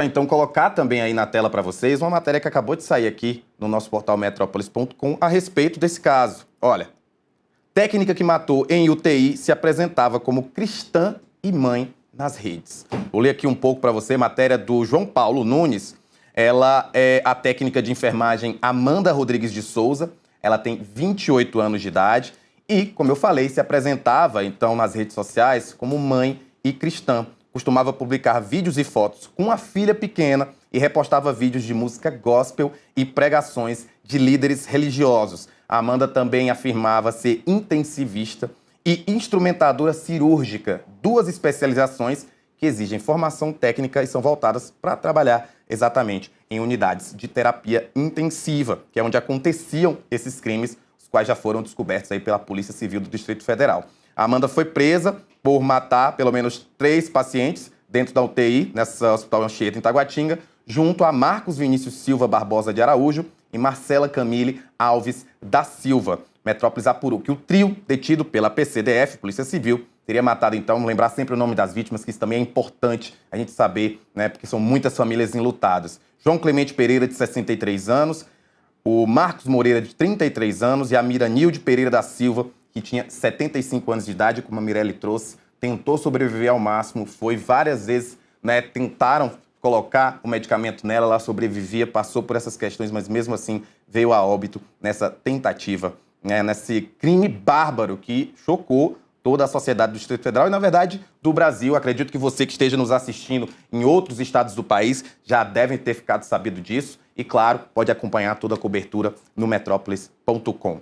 Então, colocar também aí na tela para vocês uma matéria que acabou de sair aqui no nosso portal metrópolis.com a respeito desse caso. Olha, técnica que matou em UTI se apresentava como cristã e mãe nas redes. Vou ler aqui um pouco para você, matéria do João Paulo Nunes. Ela é a técnica de enfermagem Amanda Rodrigues de Souza. Ela tem 28 anos de idade e, como eu falei, se apresentava então nas redes sociais como mãe e cristã. Costumava publicar vídeos e fotos com a filha pequena e repostava vídeos de música gospel e pregações de líderes religiosos. A Amanda também afirmava ser intensivista e instrumentadora cirúrgica, duas especializações que exigem formação técnica e são voltadas para trabalhar exatamente em unidades de terapia intensiva, que é onde aconteciam esses crimes, os quais já foram descobertos aí pela Polícia Civil do Distrito Federal. A Amanda foi presa por matar pelo menos 3 pacientes dentro da UTI, nessa Hospital Anchieta, em Taguatinga, junto a Marcos Vinícius Silva Barbosa de Araújo e Marcela Camille Alves da Silva. Metrópolis apurou que o trio, detido pela PCDF, Polícia Civil, teria matado, então, lembrar sempre o nome das vítimas, que isso também é importante a gente saber, né, porque são muitas famílias enlutadas. João Clemente Pereira, de 63 anos, o Marcos Moreira, de 33 anos, e a Miranilde Pereira da Silva, que tinha 75 anos de idade, como a Mirelle trouxe, tentou sobreviver ao máximo, foi várias vezes, né, tentaram colocar o medicamento nela, ela sobrevivia, passou por essas questões, mas mesmo assim veio a óbito nessa tentativa, né, nesse crime bárbaro que chocou toda a sociedade do Distrito Federal e, na verdade, do Brasil. Acredito que você que esteja nos assistindo em outros estados do país já devem ter ficado sabido disso e, claro, pode acompanhar toda a cobertura no metrópolis.com.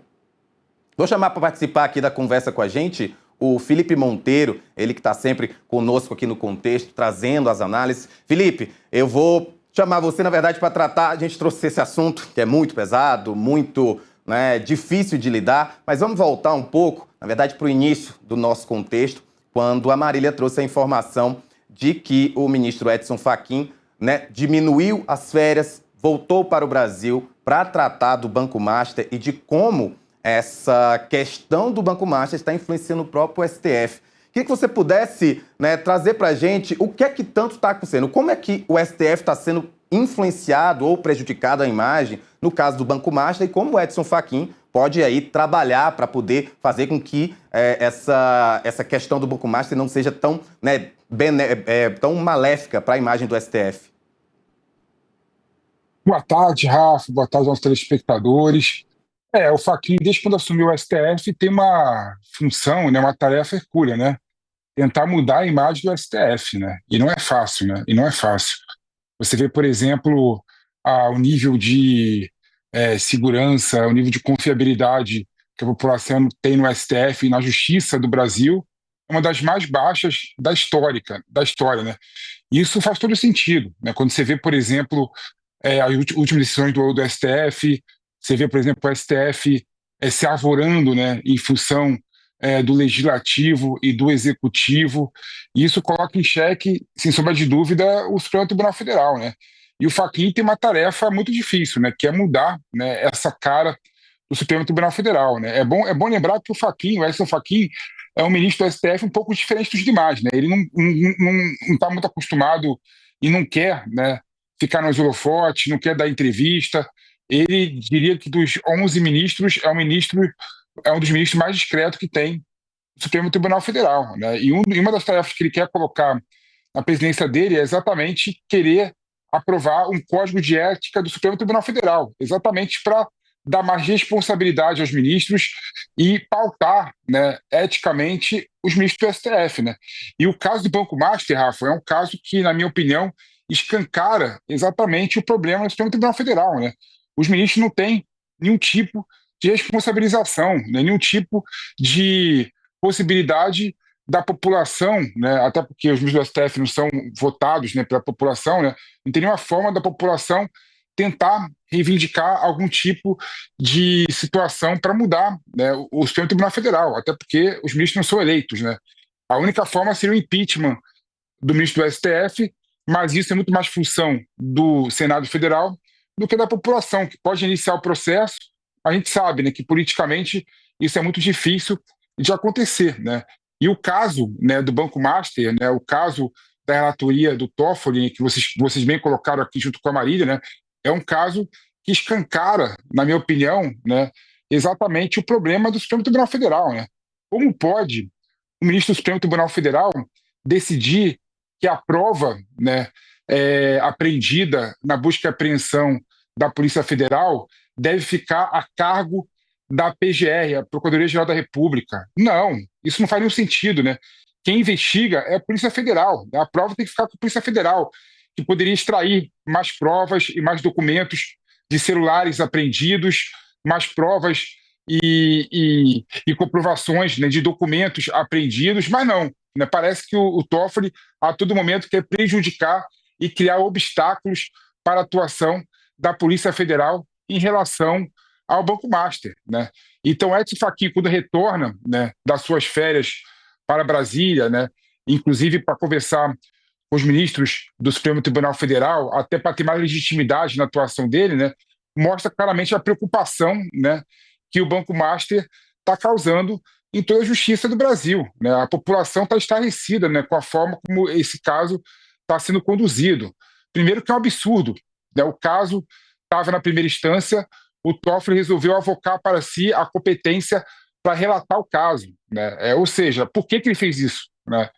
Vou chamar para participar aqui da conversa com a gente o Felipe Monteiro, ele que está sempre conosco aqui no Contexto, trazendo as análises. Felipe, eu vou chamar você, na verdade, para tratar, a gente trouxe esse assunto que é muito pesado, muito, né, difícil de lidar, mas vamos voltar um pouco, na verdade, para o início do nosso contexto, quando a Marília trouxe a informação de que o ministro Edson Fachin, né, diminuiu as férias, voltou para o Brasil para tratar do Banco Master e de como essa questão do Banco Master está influenciando o próprio STF. Queria que você pudesse, né, trazer para a gente o que é que tanto está acontecendo, como é que o STF está sendo influenciado ou prejudicado a imagem no caso do Banco Master e como o Edson Fachin pode aí trabalhar para poder fazer com que essa questão do Banco Master não seja tão, né, tão maléfica para a imagem do STF. Boa tarde, Rafa. Boa tarde aos telespectadores. O Fachin, desde quando assumiu o STF, tem uma função, né, uma tarefa hercúlea, né? Tentar mudar a imagem do STF, né? E não é fácil, né? E não é fácil. Você vê, por exemplo, o nível de segurança, o nível de confiabilidade que a população tem no STF e na Justiça do Brasil é uma das mais baixas da história, né? E isso faz todo sentido, né? Quando você vê, por exemplo, as últimas decisões do STF, você vê, por exemplo, o STF se arvorando, né, em função do legislativo e do executivo, e isso coloca em xeque, sem sombra de dúvida, o Supremo Tribunal Federal, né? E o Fachin tem uma tarefa muito difícil, né, que é mudar, né, essa cara do Supremo Tribunal Federal, né? É bom lembrar que o Edson Fachin, é um ministro do STF um pouco diferente dos demais, né? Ele não está muito acostumado e não quer, né, ficar nos holofotes, não quer dar entrevista. Ele diria que dos 11 ministros é um dos ministros mais discretos que tem no Supremo Tribunal Federal, né? E uma das tarefas que ele quer colocar na presidência dele é exatamente querer aprovar um código de ética do Supremo Tribunal Federal, exatamente para dar mais responsabilidade aos ministros e pautar, né, eticamente os ministros do STF, né? E o caso do Banco Master, Rafa, é um caso que, na minha opinião, escancara exatamente o problema do Supremo Tribunal Federal, né? Os ministros não têm nenhum tipo de responsabilização, né, nenhum tipo de possibilidade da população, né, até porque os ministros do STF não são votados, né, pela população, né, não tem nenhuma forma da população tentar reivindicar algum tipo de situação para mudar, né, o Supremo Tribunal Federal, até porque os ministros não são eleitos, né. A única forma seria o impeachment do ministro do STF, mas isso é muito mais função do Senado Federal do que da população, que pode iniciar o processo. A gente sabe, né, que politicamente isso é muito difícil de acontecer, né? E o caso, né, do Banco Master, né, o caso da relatoria do Toffoli, que vocês bem colocaram aqui junto com a Marília, né, é um caso que escancara, na minha opinião, né, exatamente o problema do Supremo Tribunal Federal. Né? Como pode o ministro do Supremo Tribunal Federal decidir que a prova, né, apreendida na busca e apreensão da Polícia Federal deve ficar a cargo da PGR, a Procuradoria-Geral da República? Não, isso não faz nenhum sentido, né? Quem investiga é a Polícia Federal. A prova tem que ficar com a Polícia Federal, que poderia extrair mais provas e mais documentos de celulares apreendidos, mais provas e comprovações, né, de documentos apreendidos, mas não. Né? Parece que o Toffoli, a todo momento, quer prejudicar e criar obstáculos para a atuação da Polícia Federal em relação ao Banco Master. Né? Então, Edson Fachin, quando retorna, né, das suas férias para Brasília, né, inclusive para conversar com os ministros do Supremo Tribunal Federal, até para ter mais legitimidade na atuação dele, né, mostra claramente a preocupação, né, que o Banco Master está causando em toda a justiça do Brasil. Né? A população está estarrecida, né, com a forma como esse caso está sendo conduzido. Primeiro que é um absurdo. Né? O caso estava na primeira instância, o Toffoli resolveu avocar para si a competência para relatar o caso. Né? Ou seja, por que ele fez isso? Né?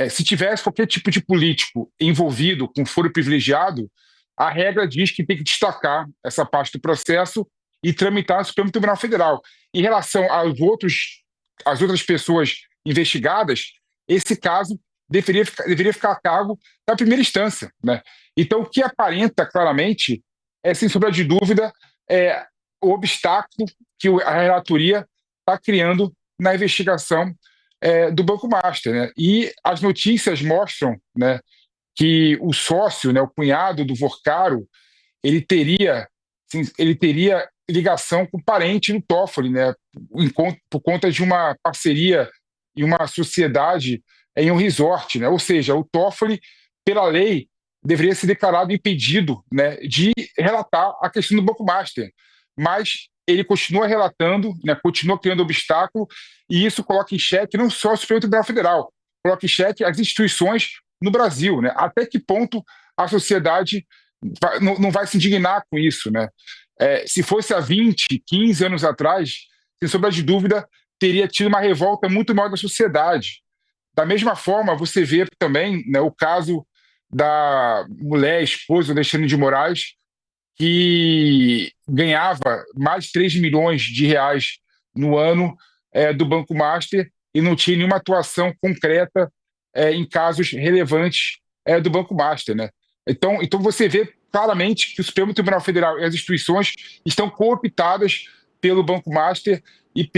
Se tivesse qualquer tipo de político envolvido com foro privilegiado, a regra diz que tem que destacar essa parte do processo e tramitar no Supremo Tribunal Federal. Em relação às outras pessoas investigadas, esse caso deveria ficar a cargo da primeira instância. Né? Então, o que aparenta claramente sem sombra de dúvida, o obstáculo que a relatoria está criando na investigação do Banco Master. Né? E as notícias mostram, né, que o sócio, né, o cunhado do Vorcaro, ele teria ligação com o parente do Toffoli, né, por conta de uma parceria e uma sociedade em um resort. Né? Ou seja, o Toffoli, pela lei, deveria ser declarado impedido, né, de relatar a questão do Banco Master. Mas ele continua relatando, né, continua criando obstáculo, e isso coloca em xeque não só o Supremo Tribunal Federal, coloca em xeque as instituições no Brasil. Né? Até que ponto a sociedade não vai se indignar com isso? Né? Se fosse há 20, 15 anos atrás, sem sombra de dúvida, teria tido uma revolta muito maior da sociedade. Da mesma forma, você vê também, né, o caso da mulher, esposa Alexandre de Moraes, que ganhava mais de 3 milhões de reais no ano do Banco Master e não tinha nenhuma atuação concreta em casos relevantes do Banco Master. Né? Então você vê claramente que o Supremo Tribunal Federal e as instituições estão cooptadas pelo Banco Master e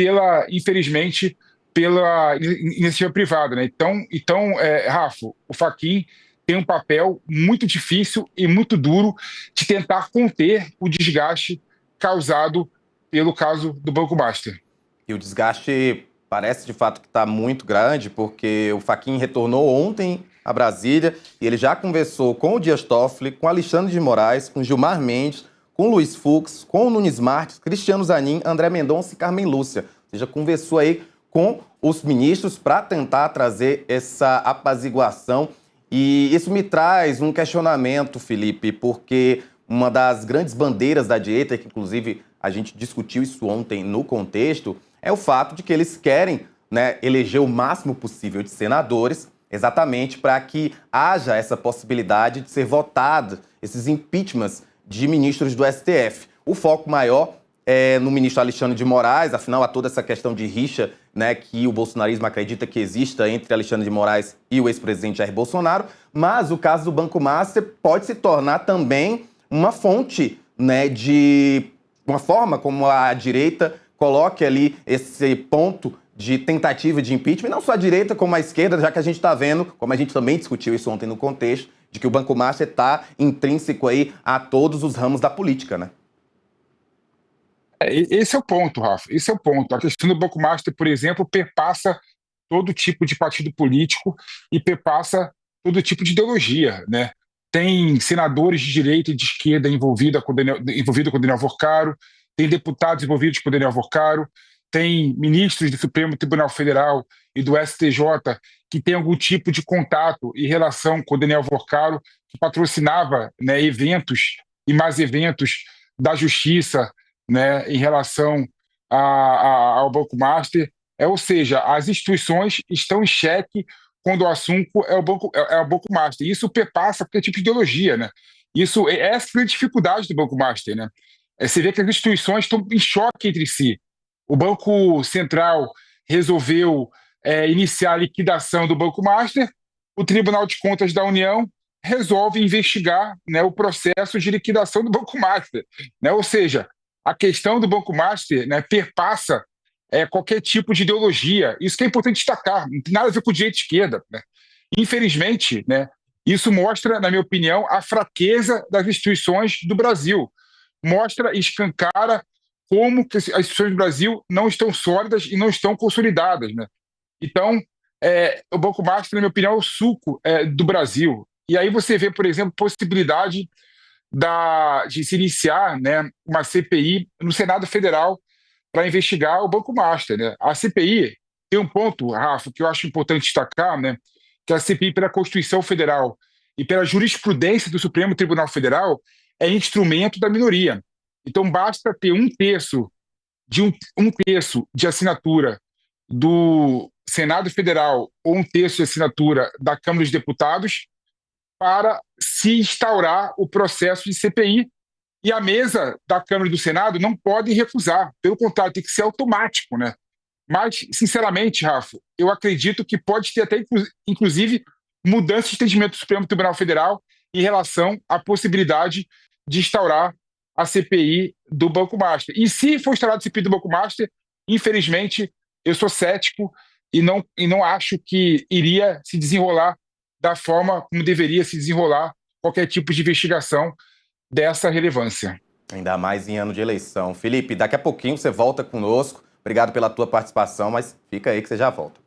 infelizmente, pela iniciativa privada. Né? Então, Rafa, o Fachin tem um papel muito difícil e muito duro de tentar conter o desgaste causado pelo caso do Banco Master. E o desgaste parece de fato que está muito grande, porque o Fachin retornou ontem a Brasília e ele já conversou com o Dias Toffoli, com Alexandre de Moraes, com Gilmar Mendes, com Luiz Fux, com o Nunes Marques, Cristiano Zanin, André Mendonça e Carmen Lúcia. Ou seja, conversou aí com os ministros para tentar trazer essa apaziguação. E isso me traz um questionamento, Felipe, porque uma das grandes bandeiras da direita, que inclusive a gente discutiu isso ontem no contexto, é o fato de que eles querem, né, eleger o máximo possível de senadores, exatamente para que haja essa possibilidade de ser votado esses impeachments de ministros do STF. O foco maior é no ministro Alexandre de Moraes, afinal, há toda essa questão de rixa, né, que o bolsonarismo acredita que exista entre Alexandre de Moraes e o ex-presidente Jair Bolsonaro, mas o caso do Banco Master pode se tornar também uma fonte, né, de uma forma como a direita coloque ali esse ponto de tentativa de impeachment, não só a direita como a esquerda, já que a gente está vendo, como a gente também discutiu isso ontem no contexto, de que o Banco Master está intrínseco aí a todos os ramos da política, né? Esse é o ponto, Rafa. Esse é o ponto. A questão do Banco Master, por exemplo, perpassa todo tipo de partido político e perpassa todo tipo de ideologia, né? Tem senadores de direita e de esquerda envolvidos com o Daniel Vorcaro, tem deputados envolvidos com o Daniel Vorcaro, tem ministros do Supremo Tribunal Federal e do STJ que têm algum tipo de contato e relação com o Daniel Vorcaro, que patrocinava, né, eventos e mais eventos da Justiça, né, em relação ao Banco Master. Ou seja, as instituições estão em xeque quando o assunto é o Banco Master. Isso perpassa qualquer tipo de ideologia, né? Isso essa é a dificuldade do Banco Master, né? Você vê que as instituições estão em choque entre si. O Banco Central resolveu iniciar a liquidação do Banco Master, o Tribunal de Contas da União resolve investigar, né, o processo de liquidação do Banco Master, né? Ou seja, a questão do Banco Master, né, perpassa qualquer tipo de ideologia. Isso que é importante destacar, não tem nada a ver com direita e esquerda, né? Infelizmente, né, isso mostra, na minha opinião, a fraqueza das instituições do Brasil. Mostra, escancara como que as instituições do Brasil não estão sólidas e não estão consolidadas, né? Então, o Banco Master, na minha opinião, é o suco do Brasil. E aí você vê, por exemplo, possibilidade de se iniciar, né, uma CPI no Senado Federal para investigar o Banco Master, né? A CPI tem um ponto, Rafa, que eu acho importante destacar, né, que a CPI, pela Constituição Federal e pela jurisprudência do Supremo Tribunal Federal, é instrumento da minoria. Então, basta ter um terço de assinatura do Senado Federal ou um terço de assinatura da Câmara dos Deputados para se instaurar o processo de CPI. E a mesa da Câmara e do Senado não pode recusar. Pelo contrário, tem que ser automático, né? Mas, sinceramente, Rafa, eu acredito que pode ter até, inclusive, mudança de entendimento do Supremo Tribunal Federal em relação à possibilidade de instaurar a CPI do Banco Master. E se for instaurada a CPI do Banco Master, infelizmente, eu sou cético e não acho que iria se desenrolar da forma como deveria se desenrolar qualquer tipo de investigação dessa relevância. Ainda mais em ano de eleição. Felipe, daqui a pouquinho você volta conosco. Obrigado pela tua participação, mas fica aí que você já volta.